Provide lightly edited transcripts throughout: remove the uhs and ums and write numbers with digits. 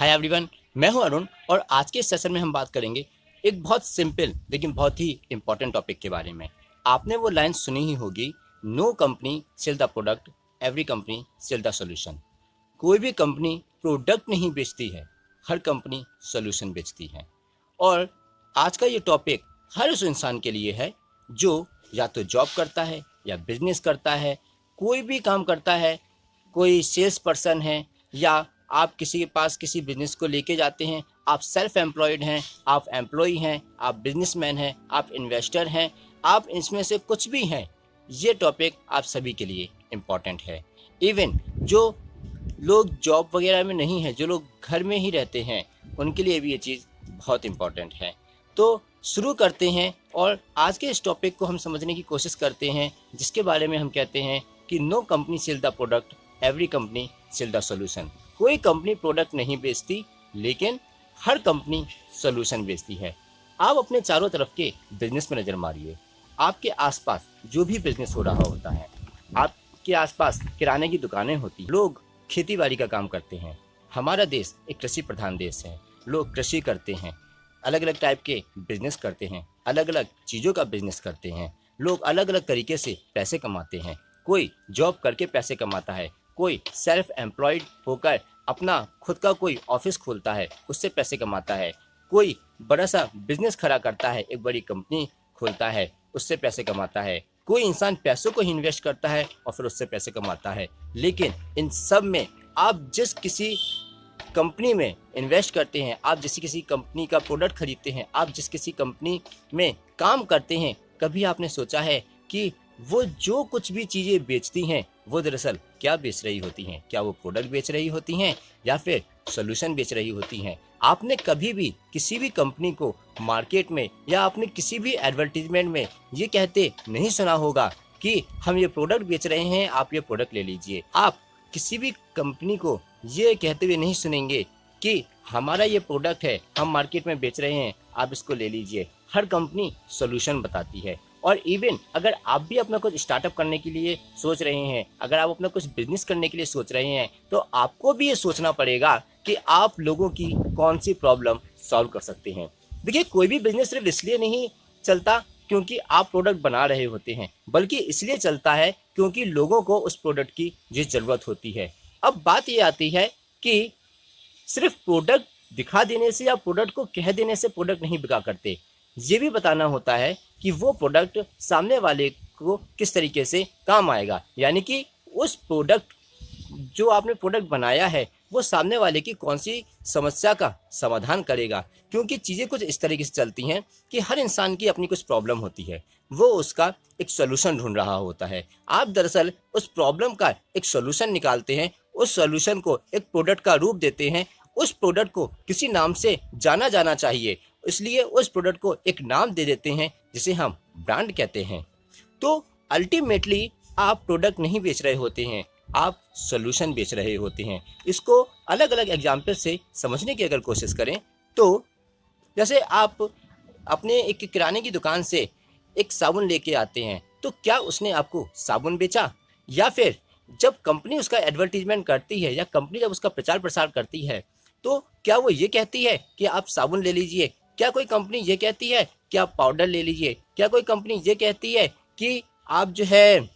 Hi everyone, मैं हूं अरुण और आज के इस सेशन में हम बात करेंगे एक बहुत सिंपल लेकिन बहुत ही इंपॉर्टेंट टॉपिक के बारे में। आपने वो लाइन सुनी ही होगी, no company sell the product, every company sell the solution. कोई भी कंपनी प्रोडक्ट नहीं बेचती है, हर कंपनी सॉल्यूशन बेचती है। और आज का ये टॉपिक हर उस इंसान के लिए है जो या तो जॉब करता है या बिजनेस करता है, कोई भी काम करता है, कोई सेल्स पर्सन है या आप किसी के पास किसी बिजनेस को लेके जाते हैं, आप सेल्फ एम्प्लॉयड हैं, आप एम्प्लॉय हैं, आप बिजनेसमैन हैं, आप इन्वेस्टर हैं, आप इसमें से कुछ भी हैं, ये टॉपिक आप सभी के लिए इम्पॉर्टेंट है। इवन जो लोग जॉब वगैरह में नहीं है, जो लोग घर में ही रहते हैं, उनके लिए भी ये चीज़ बहुत इम्पॉर्टेंट है। तो शुरू करते हैं और आज के इस टॉपिक को हम समझने की कोशिश करते हैं, जिसके बारे में हम कहते हैं कि no company sell the product, every company sell the solution. कोई कंपनी प्रोडक्ट नहीं बेचती, लेकिन हर कंपनी सॉल्यूशन बेचती है। आप अपने चारों तरफ के बिजनेस में नज़र मारिए। आपके आसपास जो भी बिजनेस हो रहा होता है, आपके आसपास किराने की दुकानें होती, लोग खेती बाड़ी का काम करते हैं। हमारा देश एक कृषि प्रधान देश है, लोग कृषि करते हैं, अलग अलग टाइप के बिजनेस करते हैं, अलग अलग चीज़ों का बिजनेस करते हैं। लोग अलग अलग तरीके से पैसे कमाते हैं। कोई जॉब करके पैसे कमाता है, कोई सेल्फ एम्प्लॉयड होकर अपना खुद का कोई ऑफिस खोलता है, उससे पैसे कमाता है, कोई बड़ा सा बिजनेस खड़ा करता है, एक बड़ी कंपनी खोलता है, उससे पैसे कमाता है, कोई इंसान पैसों को ही इन्वेस्ट करता है और फिर उससे पैसे कमाता है। लेकिन इन सब में आप जिस किसी कंपनी में इन्वेस्ट करते हैं, आप जिस किसी कंपनी का प्रोडक्ट खरीदते हैं, आप जिस किसी कंपनी में काम करते हैं, कभी आपने सोचा है कि वो जो कुछ भी चीज़ें बेचती हैं वो दरअसल क्या बेच रही होती हैं? क्या वो प्रोडक्ट बेच रही होती हैं या फिर सॉल्यूशन बेच रही होती हैं? आपने कभी भी किसी भी कंपनी को मार्केट में या आपने किसी भी एडवर्टीजमेंट में ये कहते नहीं सुना होगा कि हम ये प्रोडक्ट बेच रहे हैं, आप ये प्रोडक्ट ले लीजिए। आप किसी भी कंपनी को ये कहते हुए नहीं सुनेंगे कि हमारा ये प्रोडक्ट है, हम मार्केट में बेच रहे हैं, आप इसको ले लीजिए। हर कंपनी सॉल्यूशन बताती है। और इवन अगर आप भी अपना कुछ स्टार्टअप करने के लिए सोच रहे हैं, अगर आप अपना कुछ बिजनेस करने के लिए सोच रहे हैं, तो आपको भी ये सोचना पड़ेगा कि आप लोगों की कौन सी प्रॉब्लम सॉल्व कर सकते हैं। देखिए, कोई भी बिजनेस सिर्फ इसलिए नहीं चलता क्योंकि आप प्रोडक्ट बना रहे होते हैं, बल्कि इसलिए चलता है क्योंकि लोगों को उस प्रोडक्ट की जो ज़रूरत होती है। अब बात ये आती है कि सिर्फ प्रोडक्ट दिखा देने से या प्रोडक्ट को कह देने से प्रोडक्ट नहीं बिका करते। ये भी बताना होता है कि वो प्रोडक्ट सामने वाले को किस तरीके से काम आएगा, यानी कि उस प्रोडक्ट जो आपने प्रोडक्ट बनाया है वो सामने वाले की कौन सी समस्या का समाधान करेगा। क्योंकि चीज़ें कुछ इस तरीके से चलती हैं कि हर इंसान की अपनी कुछ प्रॉब्लम होती है, वो उसका एक सॉल्यूशन ढूंढ रहा होता है। आप दरअसल उस प्रॉब्लम का एक सॉल्यूशन निकालते हैं, उस सॉल्यूशन को एक प्रोडक्ट का रूप देते हैं। उस प्रोडक्ट को किसी नाम से जाना जाना चाहिए, इसलिए उस प्रोडक्ट को एक नाम दे देते हैं जिसे हम ब्रांड कहते हैं। तो अल्टीमेटली आप प्रोडक्ट नहीं बेच रहे होते हैं, आप सॉल्यूशन बेच रहे होते हैं। इसको अलग अलग एग्जाम्पल से समझने की अगर कोशिश करें तो जैसे आप अपने एक किराने की दुकान से एक साबुन लेके आते हैं, तो क्या उसने आपको साबुन बेचा? या फिर जब कंपनी उसका एडवर्टीजमेंट करती है या कंपनी जब उसका प्रचार प्रसार करती है, तो क्या वो ये कहती है कि आप साबुन ले लीजिए? क्या कोई कंपनी ये कहती है कि आप पाउडर ले लीजिए? क्या कोई कंपनी ये कहती है कि आप जो है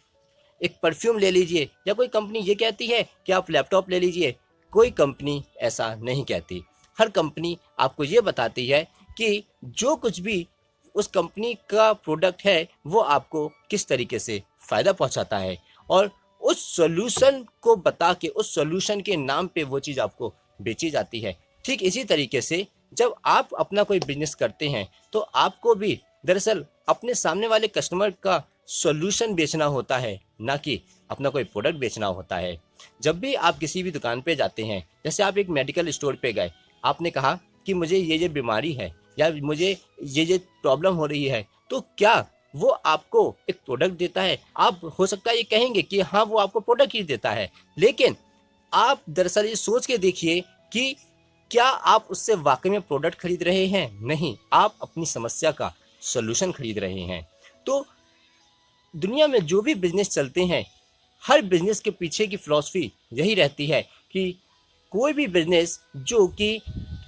एक परफ्यूम ले लीजिए? या कोई कंपनी ये कहती है कि आप लैपटॉप ले लीजिए? कोई कंपनी ऐसा नहीं कहती। हर कंपनी आपको ये बताती है कि जो कुछ भी उस कंपनी का प्रोडक्ट है वो आपको किस तरीके से फ़ायदा पहुंचाता है, और उस सॉल्यूशन को बता के उस सॉल्यूशन के नाम पे वो चीज़ आपको बेची जाती है। ठीक इसी तरीके से जब आप अपना कोई बिजनेस करते हैं तो आपको भी दरअसल अपने सामने वाले कस्टमर का सॉल्यूशन बेचना होता है, ना कि अपना कोई प्रोडक्ट बेचना होता है। जब भी आप किसी भी दुकान पे जाते हैं, जैसे आप एक मेडिकल स्टोर पे गए, आपने कहा कि मुझे ये बीमारी है या मुझे ये प्रॉब्लम हो रही है, तो क्या वो आपको एक प्रोडक्ट देता है? आप हो सकता है ये कहेंगे कि हाँ, वो आपको प्रोडक्ट ही देता है, लेकिन आप दरअसल ये सोच के देखिए कि क्या आप उससे वाकई में प्रोडक्ट खरीद रहे हैं? नहीं, आप अपनी समस्या का सॉल्यूशन खरीद रहे हैं। तो दुनिया में जो भी बिजनेस चलते हैं, हर बिजनेस के पीछे की फिलॉसफी यही रहती है कि कोई भी बिजनेस जो कि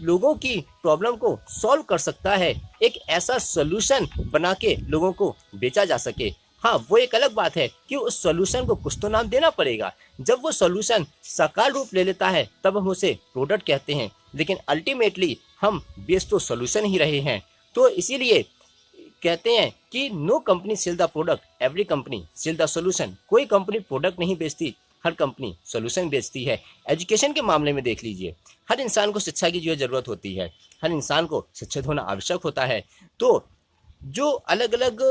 लोगों की प्रॉब्लम को सॉल्व कर सकता है, एक ऐसा सोल्यूशन बना के लोगों को बेचा जा सके। हाँ, वो एक अलग बात है कि उस सॉल्यूशन को कुछ तो नाम देना पड़ेगा। जब वो सॉल्यूशन साकार रूप ले लेता है तब हम उसे प्रोडक्ट कहते हैं, लेकिन अल्टीमेटली हम बेच तो सॉल्यूशन ही रहे हैं। तो इसीलिए कहते हैं कि no company sell the product, every company sell the solution. कोई कंपनी प्रोडक्ट नहीं बेचती, हर कंपनी सॉल्यूशन बेचती है। एजुकेशन के मामले में देख लीजिए, हर इंसान को शिक्षा की जो ज़रूरत होती है, हर इंसान को शिक्षित होना आवश्यक होता है। तो जो अलग अलग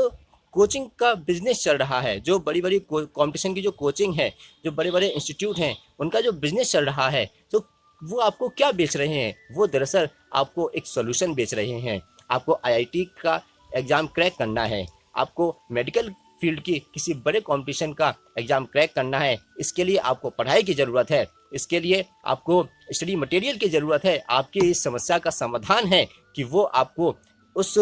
कोचिंग का बिजनेस चल रहा है, जो बड़ी बड़ी कंपटीशन की जो कोचिंग है, जो बड़े बड़े इंस्टीट्यूट हैं, उनका जो बिजनेस चल रहा है, तो वो आपको क्या बेच रहे हैं? वो दरअसल आपको एक सॉल्यूशन बेच रहे हैं। आपको आईआईटी का एग्ज़ाम क्रैक करना है, आपको मेडिकल फील्ड की किसी बड़े कंपटीशन का एग्ज़ाम क्रैक करना है, इसके लिए आपको पढ़ाई की ज़रूरत है, इसके लिए आपको स्टडी मटेरियल की ज़रूरत है। आपकी इस समस्या का समाधान है कि वो आपको उस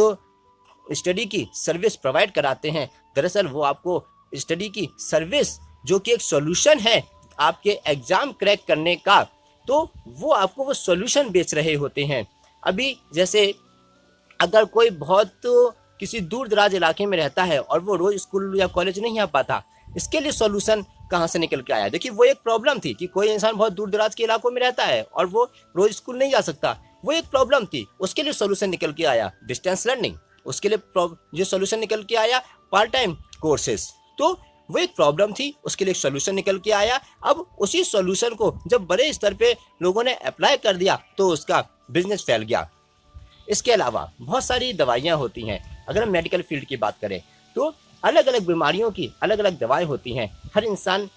स्टडी की सर्विस प्रोवाइड कराते हैं। दरअसल वो आपको स्टडी की सर्विस जो कि एक सॉल्यूशन है आपके एग्ज़ाम क्रैक करने का, तो वो आपको वो सॉल्यूशन बेच रहे होते हैं। अभी जैसे अगर कोई बहुत किसी दूर दराज इलाके में रहता है और वो रोज़ स्कूल या कॉलेज नहीं आ पाता, इसके लिए सॉल्यूशन कहाँ से निकल के आया? देखिए, वो एक प्रॉब्लम थी कि कोई इंसान बहुत दूर दराज के इलाकों में रहता है और वो रोज़ स्कूल नहीं जा सकता, वो एक प्रॉब्लम थी। उसके लिए सॉल्यूशन निकल के आया डिस्टेंस लर्निंग, उसके लिए जो सॉल्यूशन निकल के आया पार्ट टाइम कोर्सेज। तो वो एक प्रॉब्लम थी, उसके लिए एक सॉल्यूशन निकल के आया। अब उसी सॉल्यूशन को जब बड़े स्तर पे लोगों ने अप्लाई कर दिया तो उसका बिजनेस फैल गया। इसके अलावा बहुत सारी दवाइयाँ होती हैं। अगर हम मेडिकल फील्ड की बात करें तो अलग अलग बीमारियों की अलग अलग दवाएं होती हैं। हर इंसान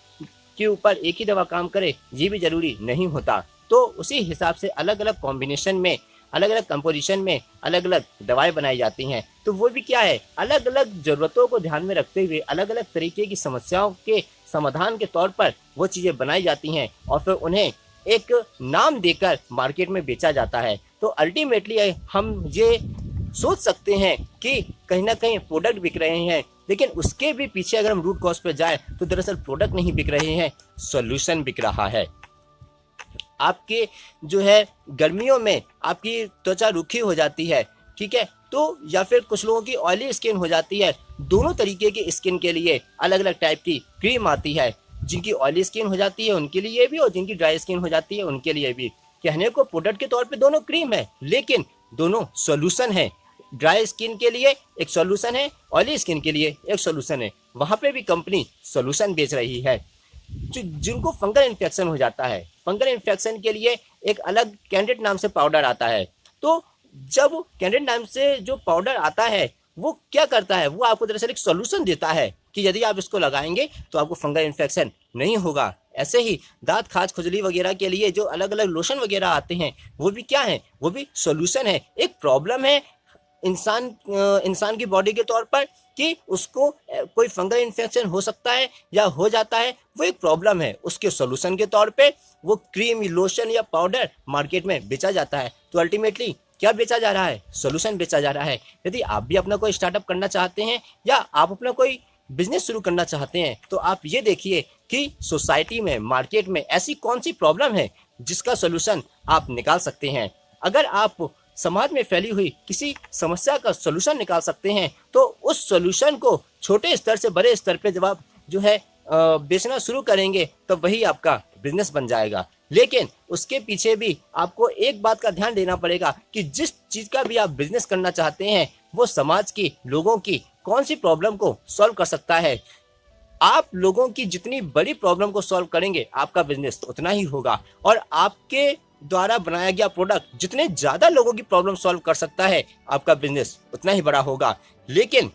के ऊपर एक ही दवा काम करे ये भी ज़रूरी नहीं होता। तो उसी हिसाब से अलग अलग कॉम्बिनेशन में, अलग अलग कंपोजिशन में अलग अलग दवाएं बनाई जाती हैं। तो वो भी क्या है, अलग अलग ज़रूरतों को ध्यान में रखते हुए अलग अलग तरीके की समस्याओं के समाधान के तौर पर वो चीज़ें बनाई जाती हैं और फिर उन्हें एक नाम देकर मार्केट में बेचा जाता है। तो अल्टीमेटली हम ये सोच सकते हैं कि कहीं ना कहीं प्रोडक्ट बिक रहे हैं, लेकिन उसके भी पीछे अगर हम रूट कॉज पर जाएं तो दरअसल प्रोडक्ट नहीं बिक रहे हैं, सॉल्यूशन बिक रहा है। आपके जो है गर्मियों में आपकी त्वचा रूखी हो जाती है, ठीक है, तो या फिर कुछ लोगों की ऑयली स्किन हो जाती है। दोनों तरीके की स्किन के लिए अलग अलग टाइप की क्रीम आती है। जिनकी ऑयली स्किन हो जाती है उनके लिए भी और जिनकी ड्राई स्किन हो जाती है उनके लिए भी। कहने को प्रोडक्ट के तौर पे दोनों क्रीम है, लेकिन दोनों सॉल्यूशन है। ड्राई स्किन के लिए एक सॉल्यूशन है, ऑयली स्किन के लिए एक सॉल्यूशन है। वहाँ पे भी कंपनी सॉल्यूशन बेच रही है। जिनको फंगल इन्फेक्शन हो जाता है, फंगल इन्फेक्शन के लिए एक अलग कैंडिडेट नाम से पाउडर आता है। तो जब कैंडिडेट नाम से जो पाउडर आता है वो क्या करता है, वो आपको दरअसल एक सॉल्यूशन देता है कि यदि आप इसको लगाएंगे तो आपको फंगल इन्फेक्शन नहीं होगा। ऐसे ही दांत खाज खुजली वगैरह के लिए जो अलग अलग लोशन वगैरह आते हैं वो भी क्या है, वो भी सॉल्यूशन है। एक प्रॉब्लम है इंसान की बॉडी के तौर पर कि उसको कोई फंगल इन्फेक्शन हो सकता है या हो जाता है, वो एक प्रॉब्लम है। उसके सॉल्यूशन के तौर पे वो क्रीम, लोशन या पाउडर मार्केट में बेचा जाता है। तो अल्टीमेटली क्या बेचा जा रहा है, सॉल्यूशन बेचा जा रहा है। यदि आप भी अपना कोई स्टार्टअप करना चाहते हैं या आप अपना कोई बिजनेस शुरू करना चाहते हैं तो आप ये देखिए कि सोसाइटी में, मार्केट में ऐसी कौन सी प्रॉब्लम है जिसका सॉल्यूशन आप निकाल सकते हैं। अगर आप समाज में फैली हुई किसी समस्या का सॉल्यूशन निकाल सकते हैं तो उस सॉल्यूशन को छोटे स्तर से बड़े स्तर पे जब आप जो है बेचना शुरू करेंगे तो वही आपका बिजनेस बन जाएगा। लेकिन उसके पीछे भी आपको एक बात का ध्यान देना पड़ेगा कि जिस चीज़ का भी आप बिजनेस करना चाहते हैं वो समाज की, लोगों की कौन सी प्रॉब्लम को सॉल्व कर सकता है। आप लोगों की जितनी बड़ी प्रॉब्लम को सॉल्व करेंगे आपका बिजनेस उतना ही होगा, और आपके द्वारा बनाया गया प्रोडक्ट जितने ज़्यादा लोगों की प्रॉब्लम सॉल्व कर सकता है आपका बिजनेस उतना ही बड़ा होगा। लेकिन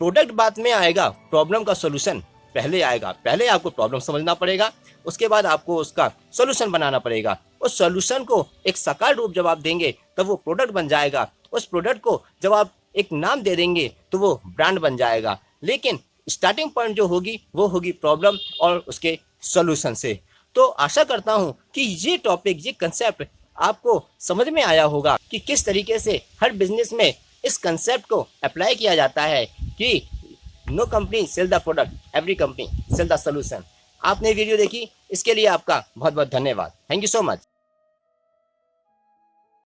प्रोडक्ट बाद में आएगा, प्रॉब्लम का सॉल्यूशन पहले आएगा। पहले आपको प्रॉब्लम समझना पड़ेगा, उसके बाद आपको उसका सॉल्यूशन बनाना पड़ेगा। उस सॉल्यूशन को एक साकार रूप जब आप देंगे तब वो प्रोडक्ट बन जाएगा। उस प्रोडक्ट को जब आप एक नाम दे देंगे तो वो ब्रांड बन जाएगा। लेकिन स्टार्टिंग पॉइंट जो होगी वो होगी प्रॉब्लम और उसके सॉल्यूशन से। तो आशा करता हूँ कि ये टॉपिक, ये कंसेप्ट आपको समझ में आया होगा कि किस तरीके से हर बिजनेस में इस कंसेप्ट को अप्लाई किया जाता है कि no company sell the product, every company sell the solution. आपने वीडियो देखी, इसके लिए आपका बहुत बहुत धन्यवाद। Thank you so much.